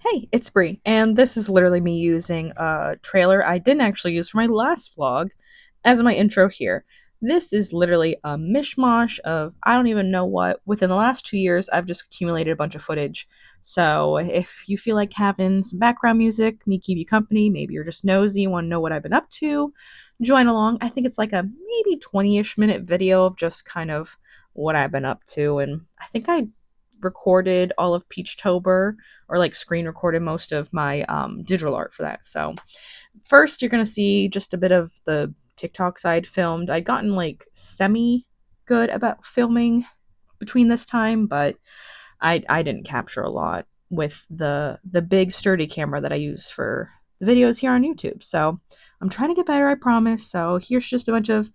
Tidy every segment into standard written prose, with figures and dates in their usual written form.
Hey, it's Bree, and this is literally me using a trailer I didn't actually use for my last vlog as my intro here. This is literally a mishmash of I don't even know what. Within the last 2 years, I've just accumulated a bunch of footage. So if you feel like having some background music, me keep you company, maybe you're just nosy, want to know what I've been up to, join along. I think it's like a maybe 20-ish minute video of just kind of what I've been up to, and I think I recorded all of Peachtober or like screen recorded most of my digital art for that. So first, you're gonna see just a bit of the TikTok side filmed. I'd gotten like semi good about filming between this time, but I didn't capture a lot with the big sturdy camera that I use for the videos here on YouTube. So I'm trying to get better, I promise. So here's just a bunch of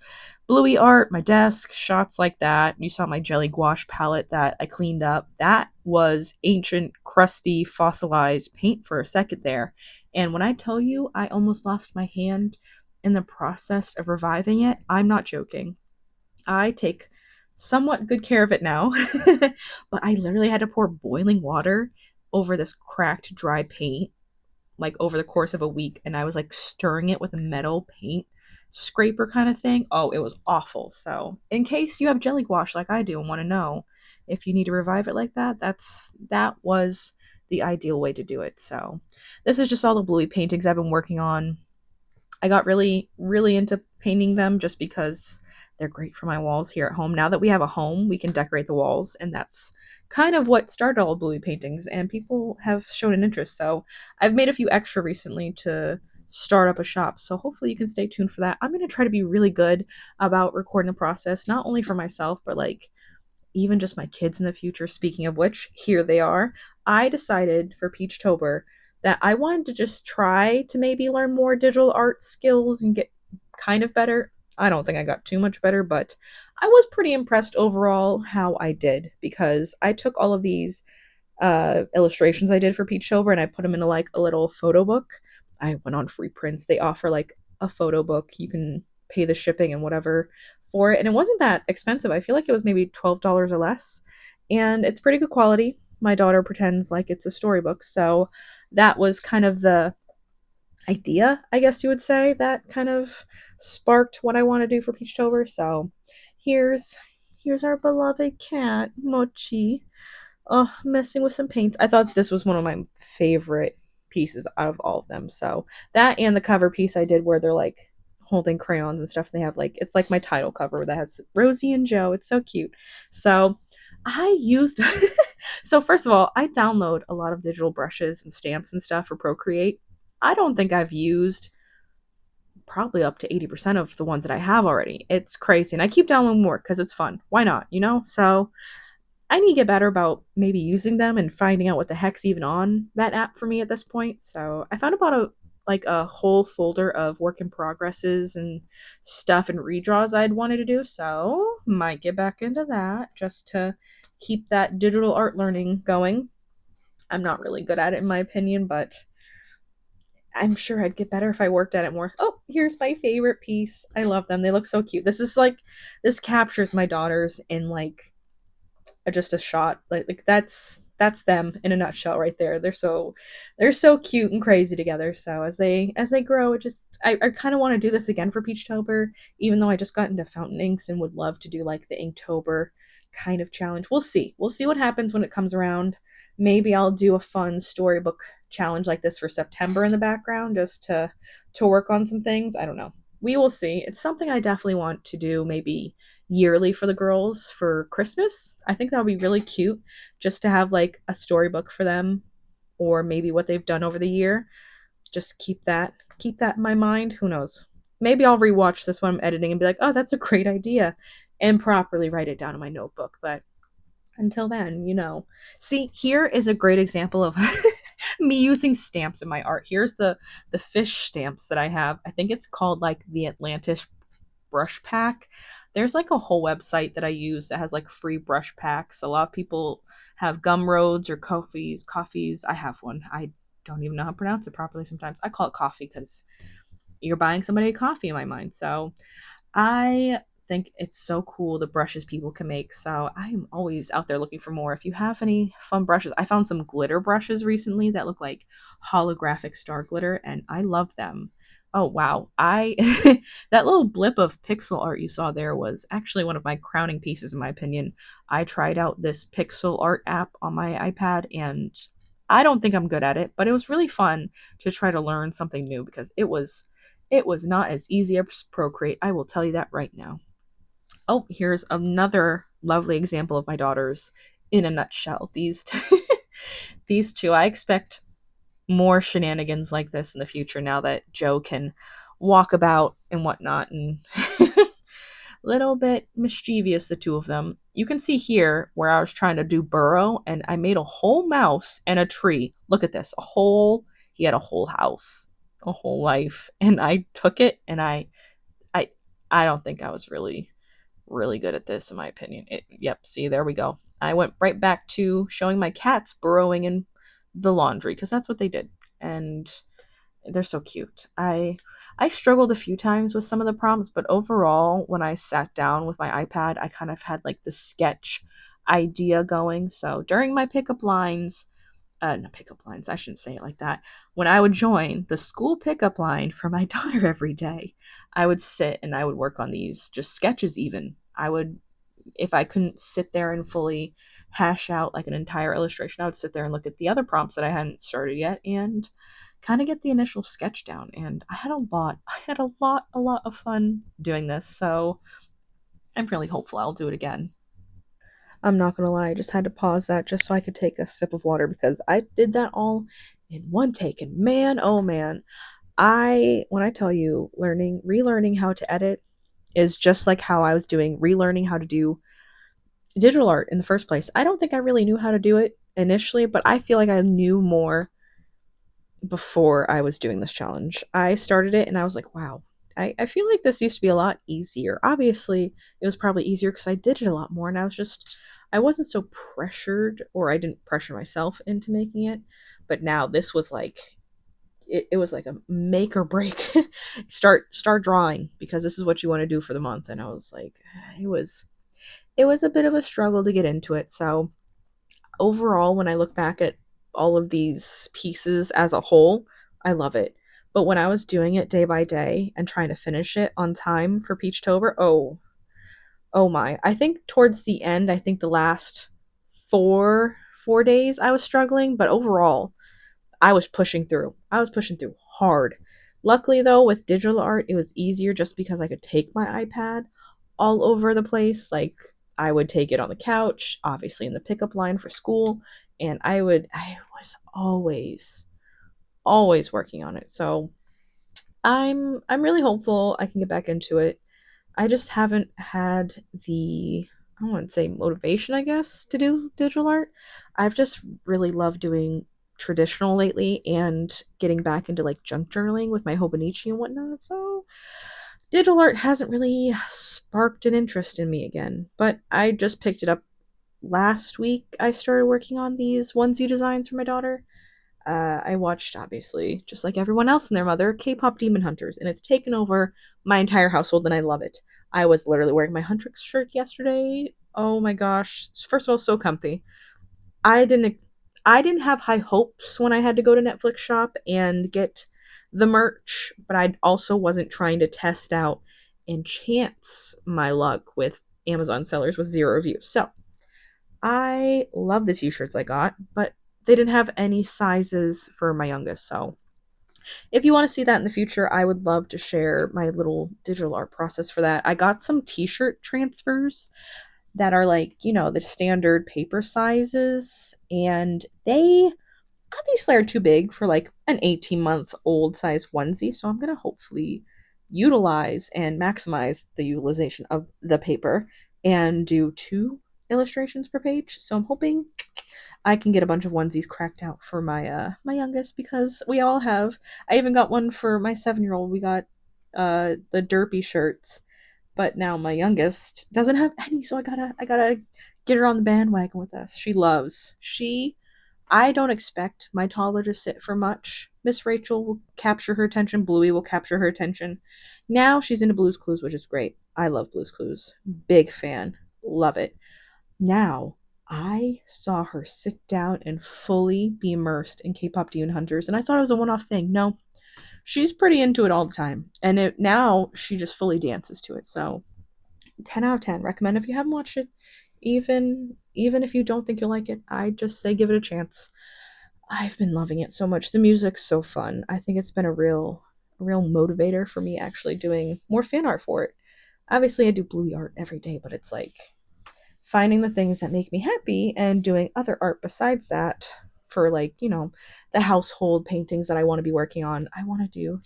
bluey art, my desk, shots like that. You saw my jelly gouache palette that I cleaned up. That was ancient, crusty, fossilized paint for a second there. And when I tell you I almost lost my hand in the process of reviving it, I'm not joking. I take somewhat good care of it now, but I literally had to pour boiling water over this cracked, dry paint like over the course of a week, and I was like stirring it with a metal paint scraper kind of thing. Oh, it was awful. So, in case you have jelly gouache like I do and want to know if you need to revive it like that, that was the ideal way to do it. So, this is just all the bluey paintings I've been working on. I got really, really into painting them just because they're great for my walls here at home. Now that we have a home, we can decorate the walls, and that's kind of what started all bluey paintings, and people have shown an interest. So I've made a few extra recently to start up a shop. So hopefully you can stay tuned for that. I'm going to try to be really good about recording the process, not only for myself, but like even just my kids in the future. Speaking of which, here they are. I decided for Peachtober that I wanted to just try to maybe learn more digital art skills and get kind of better. I don't think I got too much better, but I was pretty impressed overall how I did because I took all of these illustrations I did for Peachtober and I put them into like a little photo book. I went on free prints. They offer like a photo book. You can pay the shipping and whatever for it. And it wasn't that expensive. I feel like it was maybe $12 or less. And it's pretty good quality. My daughter pretends like it's a storybook. So that was kind of the idea, I guess you would say, that kind of sparked what I want to do for Peachtober. So here's here's our beloved cat, Mochi. Oh, messing with some paints. I thought this was one of my favorite pieces out of all of them. So that and the cover piece I did where they're like holding crayons and stuff. They have like it's like my title cover that has Rosie and Joe. It's so cute. So I used so first of all, I download a lot of digital brushes and stamps and stuff for Procreate. I don't think I've used probably up to 80% of the ones that I have already. It's crazy. And I keep downloading more because it's fun. Why not? So I need to get better about maybe using them and finding out what the heck's even on that app for me at this point. So I found about a whole folder of work in progresses and stuff and redraws I'd wanted to do. So might get back into that just to keep that digital art learning going. I'm not really good at it in my opinion, but I'm sure I'd get better if I worked at it more. Oh, here's my favorite piece. I love them. They look so cute. This captures my daughters in like just a shot. Like that's them in a nutshell right there. They're so cute and crazy together. So as they grow, I kind of want to do this again for Peachtober, even though I just got into fountain inks and would love to do like the Inktober kind of challenge. We'll see. We'll see what happens when it comes around. Maybe I'll do a fun storybook challenge like this for September in the background just to work on some things. I don't know. We will see. It's something I definitely want to do maybe yearly for the girls for Christmas. I think that would be really cute just to have like a storybook for them or maybe what they've done over the year. Just keep that in my mind. Who knows? Maybe I'll rewatch this when I'm editing and be like, "Oh, that's a great idea." And properly write it down in my notebook. But until then. See, here is a great example of me using stamps in my art. Here's the fish stamps that I have. I think it's called like the Atlantis brush pack. There's like a whole website that I use that has like free brush packs. A lot of people have Gumroads or coffees. I have one. I don't even know how to pronounce it properly sometimes. I call it coffee because you're buying somebody a coffee in my mind. So I think it's so cool the brushes people can make. So I'm always out there looking for more. If you have any fun brushes, I found some glitter brushes recently that look like holographic star glitter, and I love them. Oh wow. I that little blip of pixel art you saw there was actually one of my crowning pieces in my opinion. I tried out this pixel art app on my iPad and I don't think I'm good at it, but it was really fun to try to learn something new because it was not as easy as Procreate. I will tell you that right now. Oh, here's another lovely example of my daughters in a nutshell. These two, I expect more shenanigans like this in the future now that Joe can walk about and whatnot and little bit mischievous, the two of them. You can see here where I was trying to do burrow and I made a whole mouse and a tree. Look at this. He had a whole house, a whole life. And I took it and I, I don't think I was really good at this in my opinion. Yep, see, there we go. I went right back to showing my cats burrowing in the laundry because that's what they did. And they're so cute. I struggled a few times with some of the prompts, but overall, when I sat down with my iPad, I kind of had like the sketch idea going. So during my pickup lines, no pickup lines, I shouldn't say it like that. When I would join the school pickup line for my daughter every day, I would sit and I would work on these just sketches even. I would if I couldn't sit there and fully hash out like an entire illustration, I would sit there and look at the other prompts that I hadn't started yet and kind of get the initial sketch down. And I had a lot of fun doing this. So I'm really hopeful I'll do it again. I'm not gonna lie, I just had to pause that just so I could take a sip of water because I did that all in one take. And man, oh man, when I tell you, relearning how to edit is just like how I was doing relearning how to do digital art in the first place. I don't think I really knew how to do it initially, but I feel like I knew more before I was doing this challenge. I started it and I was like, wow, I feel like this used to be a lot easier. Obviously, it was probably easier because I did it a lot more and I wasn't so pressured or I didn't pressure myself into making it. But now this was like, it was like a make or break. Start drawing because this is what you want to do for the month. And I was like, it was it was a bit of a struggle to get into it. So overall, when I look back at all of these pieces as a whole, I love it. But when I was doing it day by day and trying to finish it on time for Peachtober, oh my. I think towards the end, I think the last four days I was struggling, but overall, I was pushing through. I was pushing through hard. Luckily, though, with digital art, it was easier just because I could take my iPad all over the place. Like, I would take it on the couch, obviously in the pickup line for school, and I was always working on it. So I'm really hopeful I can get back into it. I just haven't had I wouldn't say motivation, I guess, to do digital art. I've just really loved doing traditional lately and getting back into like junk journaling with my Hobonichi and whatnot. So digital art hasn't really sparked an interest in me again. But I just picked it up last week. I started working on these onesie designs for my daughter. I watched, obviously, just like everyone else and their mother, K-pop Demon Hunters, and it's taken over my entire household, and I love it. I was literally wearing my Huntrix shirt yesterday. Oh my gosh! First of all, so comfy. I didn't, I didn't have high hopes when I had to go to Netflix Shop and get the merch, but I also wasn't trying to test out and chance my luck with Amazon sellers with zero reviews. So I love the t-shirts I got, but they didn't have any sizes for my youngest. So if you want to see that in the future, I would love to share my little digital art process for that. I got some t-shirt transfers that are like, the standard paper sizes, and they obviously are too big for like an 18-month-old size onesie. So I'm going to hopefully utilize and maximize the utilization of the paper and do two illustrations per page. So I'm hoping I can get a bunch of onesies cracked out for my youngest because we all have. I even got one for my 7-year-old. We got the derpy shirts, but now my youngest doesn't have any, so I gotta get her on the bandwagon with us. She I don't expect my toddler to sit for much. Miss Rachel will capture her attention. Bluey will capture her attention. Now she's into Blue's Clues, which is great. I love Blue's Clues. Big fan. Love it. Now, I saw her sit down and fully be immersed in K-pop Demon Hunters, and I thought it was a one-off thing. No, she's pretty into it all the time, and now she just fully dances to it. So, 10 out of 10. Recommend if you haven't watched it. Even if you don't think you'll like it, I just say give it a chance. I've been loving it so much. The music's so fun. I think it's been a real motivator for me actually doing more fan art for it. Obviously, I do Bluey art every day, but it's like finding the things that make me happy and doing other art besides that for like, the household paintings that I want to be working on. I want to do,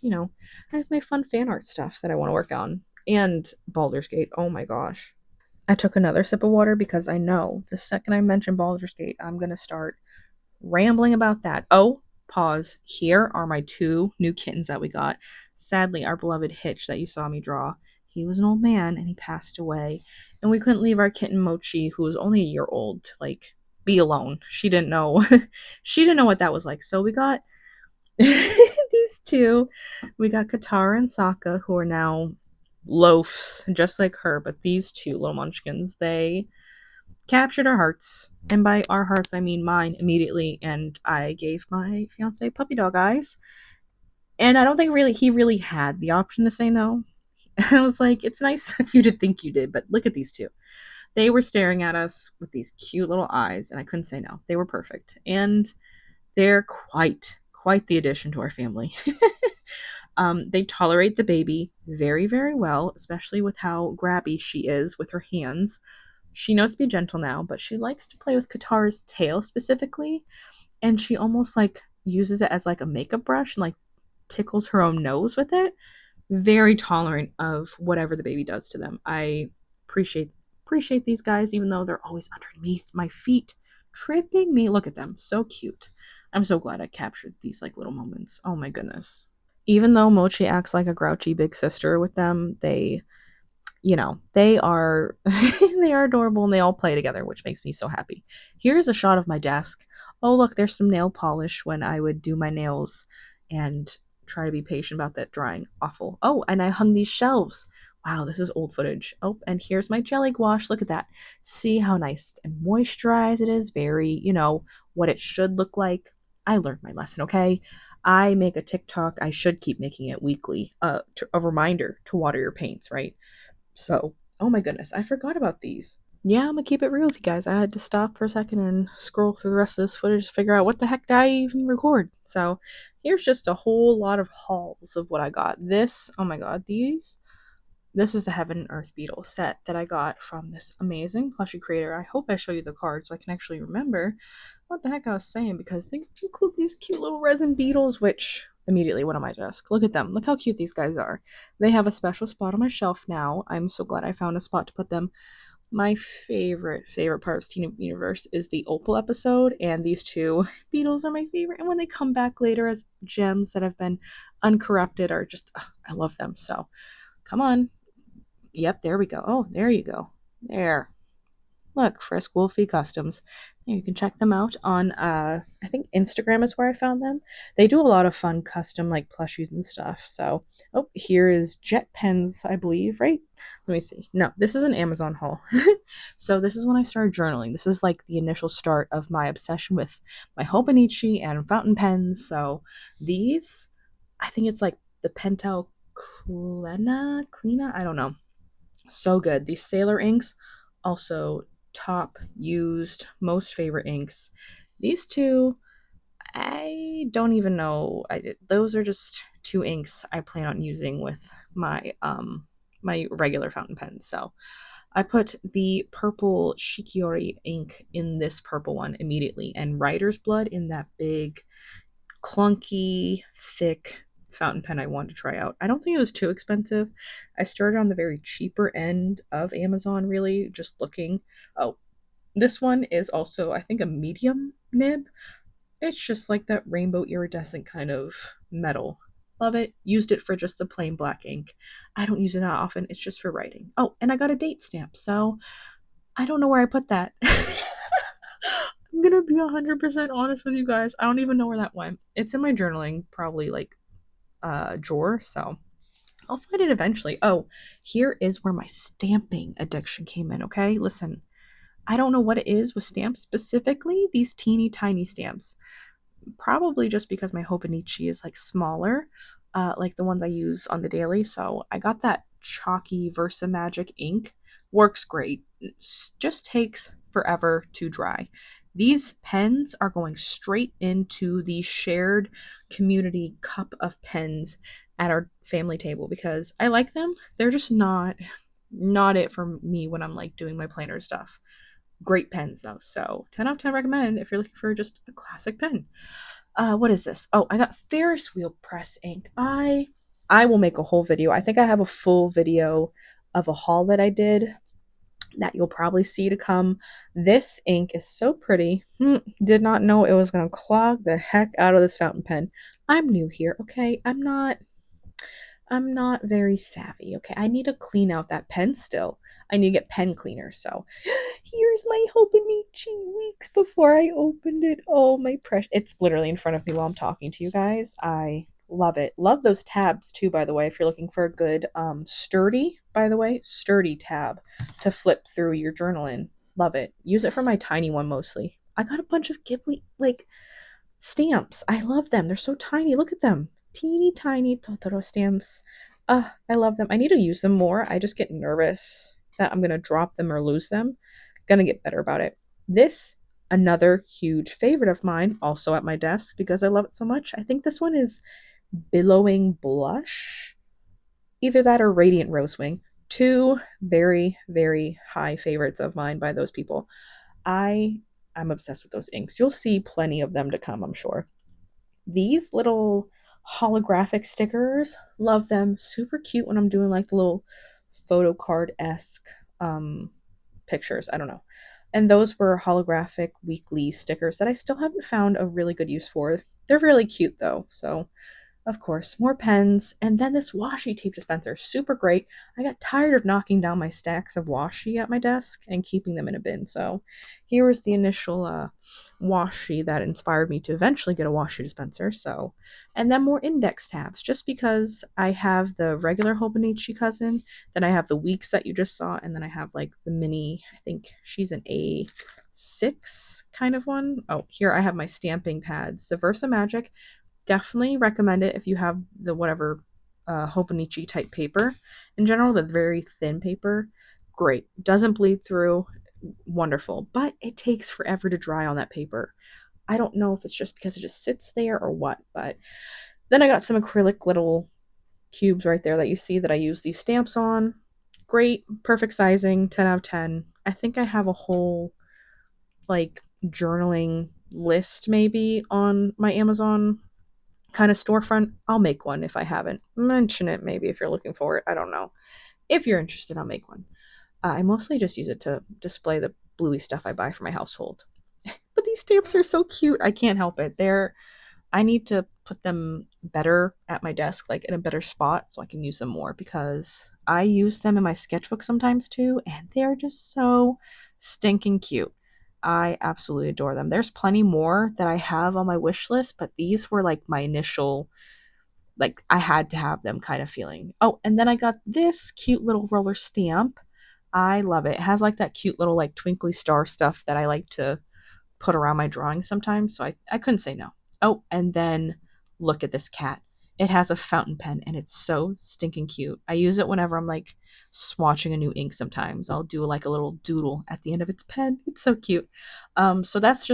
I have my fun fan art stuff that I want to work on. And Baldur's Gate. Oh my gosh. I took another sip of water because I know the second I mention Baldur's Gate, I'm going to start rambling about that. Oh, pause. Here are my two new kittens that we got. Sadly, our beloved Hitch that you saw me draw, he was an old man and he passed away. And we couldn't leave our kitten Mochi, who was only a year old, to like be alone. She didn't know. She didn't know what that was like. So we got these two. We got Katara and Sokka, who are now loafs, just like her. But these two little munchkins, they captured our hearts. And by our hearts, I mean mine immediately. And I gave my fiance puppy dog eyes. And I don't think really he really had the option to say no. I was like, it's nice of you to think you did, but look at these two. They were staring at us with these cute little eyes, and I couldn't say no. They were perfect. And they're quite the addition to our family. They tolerate the baby very, very well, especially with how grabby she is with her hands. She knows to be gentle now, but she likes to play with Katara's tail specifically, and she almost like uses it as like a makeup brush and like tickles her own nose with it. Very tolerant of whatever the baby does to them. I appreciate these guys, even though they're always underneath my feet, tripping me. Look at them, so cute. I'm so glad I captured these like little moments. Oh my goodness. Even though Mochi acts like a grouchy big sister with them, they are they are adorable and they all play together, which makes me so happy. Here's a shot of my desk. Oh look, there's some nail polish when I would do my nails and try to be patient about that drying. Awful. Oh, and I hung these shelves. Wow, this is old footage. Oh, and here's my jelly gouache. Look at that. See how nice and moisturized it is. Very, what it should look like. I learned my lesson, okay? I make a TikTok. I should keep making it weekly. A reminder to water your paints, right? So, oh my goodness, I forgot about these. Yeah, I'm gonna keep it real with you guys. I had to stop for a second and scroll through the rest of this footage to figure out what the heck did I even record. So, here's just a whole lot of hauls of what I got. This, oh my god, this is the Heaven and Earth Beetle set that I got from this amazing plushie creator. I hope I show you the card so I can actually remember what the heck I was saying because they include these cute little resin beetles, which immediately went on my desk. Look at them. Look how cute these guys are. They have a special spot on my shelf now. I'm so glad I found a spot to put them. My favorite part of Steven Universe is the Opal episode, and these two beetles are my favorite. And when they come back later as gems that have been uncorrupted, are just, I love them. So, come on. Yep, there we go. Oh, there you go. There. Look, Frisk Wolfie Customs. You can check them out on I think Instagram is where I found them. They do a lot of fun custom like plushies and stuff. So, oh, here is Jet Pens, I believe, right? Let me see. No, this is an Amazon haul. So this is when I started journaling. This is like the initial start of my obsession with my Hobonichi and fountain pens. So these, I think it's like the Pentel Cleena, I don't know. So good. These Sailor inks, also top used, most favorite inks. These two, I don't even know. Those are just two inks I plan on using with my regular fountain pens. So I put the purple Shikiori ink in this purple one immediately, and Writer's Blood in that big, clunky, thick fountain pen I wanted to try out. I don't think it was too expensive. I started on the very cheaper end of Amazon, really, just looking. Oh, this one is also, I think, a medium nib. It's just like that rainbow iridescent kind of metal. Love it. Used it for just the plain black ink. I don't use it that often. It's just for writing. Oh, and I got a date stamp, so I don't know where I put that. I'm gonna be 100% honest with you guys. I don't even know where that went. It's in my journaling, probably like drawer, so I'll find it eventually. Oh, here is where my stamping addiction came in, okay? Listen, I don't know what it is with stamps, specifically these teeny tiny stamps. Probably just because my Hobonichi is like smaller, like the ones I use on the daily. So I got that chalky Versa Magic ink. Works great. Just takes forever to dry. These pens are going straight into the shared community cup of pens at our family table because I like them. They're just not it for me when I'm like doing my planner stuff. Great pens though. So 10 out of 10 recommend if you're looking for just a classic pen. What is this? Oh, I got Ferris wheel press ink. I will make a whole video. I think I have a full video of a haul that I did that you'll probably see to come. This ink is so pretty. Did not know it was going to clog the heck out of this fountain pen. I'm new here, okay? I'm not very savvy, okay? I need to clean out that pen still. I need to get pen cleaner, so here's my Hobonichi weeks before I opened it. Oh, my precious. It's literally in front of me while I'm talking to you guys. I love it. Love those tabs too, by the way, if you're looking for a good sturdy tab to flip through your journal in. Love it. Use it for my tiny one mostly. I got a bunch of Ghibli like stamps. I love them. They're so tiny. Look at them. Teeny tiny Totoro stamps. I love them. I need to use them more. I just get nervous that I'm going to drop them or lose them. Gonna get better about it. This, another huge favorite of mine, also at my desk because I love it so much. I think this one is Billowing Blush. Either that or Radiant Rosewing. Two very, very high favorites of mine by those people. I'm obsessed with those inks. You'll see plenty of them to come, I'm sure. These little holographic stickers, love them. Super cute when I'm doing like the little photo card-esque pictures. I don't know. And those were holographic weekly stickers that I still haven't found a really good use for. They're really cute though. So of course, more pens, and then this washi tape dispenser, super great. I got tired of knocking down my stacks of washi at my desk and keeping them in a bin. So here was the initial washi that inspired me to eventually get a washi dispenser. So, and then more index tabs, just because I have the regular Hobonichi cousin, then I have the weeks that you just saw, and then I have like the mini, I think she's an A6 kind of one. Oh, here I have my stamping pads, the Versa Magic. Definitely recommend it if you have the whatever Hobonichi type paper. In general, the very thin paper, great. Doesn't bleed through, wonderful. But it takes forever to dry on that paper. I don't know if it's just because it just sits there or what, but then I got some acrylic little cubes right there that you see that I use these stamps on. Great, perfect sizing, 10 out of 10. I think I have a whole like journaling list maybe on my Amazon kind of storefront. I'll make one if I haven't. Mention it maybe if you're looking for it. I don't know. If you're interested, I'll make one. I mostly just use it to display the bluey stuff I buy for my household. But these stamps are so cute. I can't help it. I need to put them better at my desk, like in a better spot so I can use them more because I use them in my sketchbook sometimes too, and they're just so stinking cute. I absolutely adore them. There's plenty more that I have on my wish list, but these were like my initial, like I had to have them kind of feeling. Oh, and then I got this cute little roller stamp. I love it. It has like that cute little like twinkly star stuff that I like to put around my drawings sometimes, so I couldn't say no. Oh, and then look at this cat. It has a fountain pen and it's so stinking cute. I use it whenever I'm like swatching a new ink sometimes. I'll do like a little doodle at the end of its pen. It's so cute. So this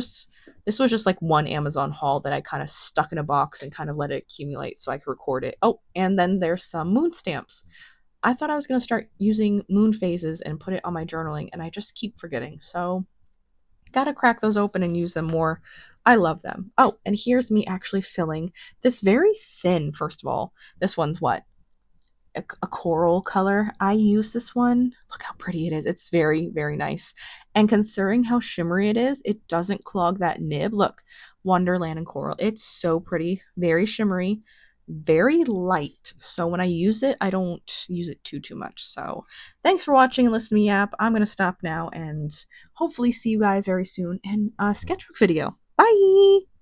was just like one Amazon haul that I kind of stuck in a box and kind of let it accumulate so I could record it. Oh, and then there's some moon stamps. I thought I was going to start using moon phases and put it on my journaling, and I just keep forgetting. So gotta crack those open and use them more. I love them. Oh, and here's me actually filling this very thin, first of all. This one's what? A coral color. I use this one. Look how pretty it is. It's very, very nice. And considering how shimmery it is, it doesn't clog that nib. Look, Wonderland and Coral. It's so pretty. Very shimmery. very light. So when I use it, I don't use it too much. So thanks for watching and listening to me yap. I'm gonna stop now and hopefully see you guys very soon in a sketchbook video. Bye!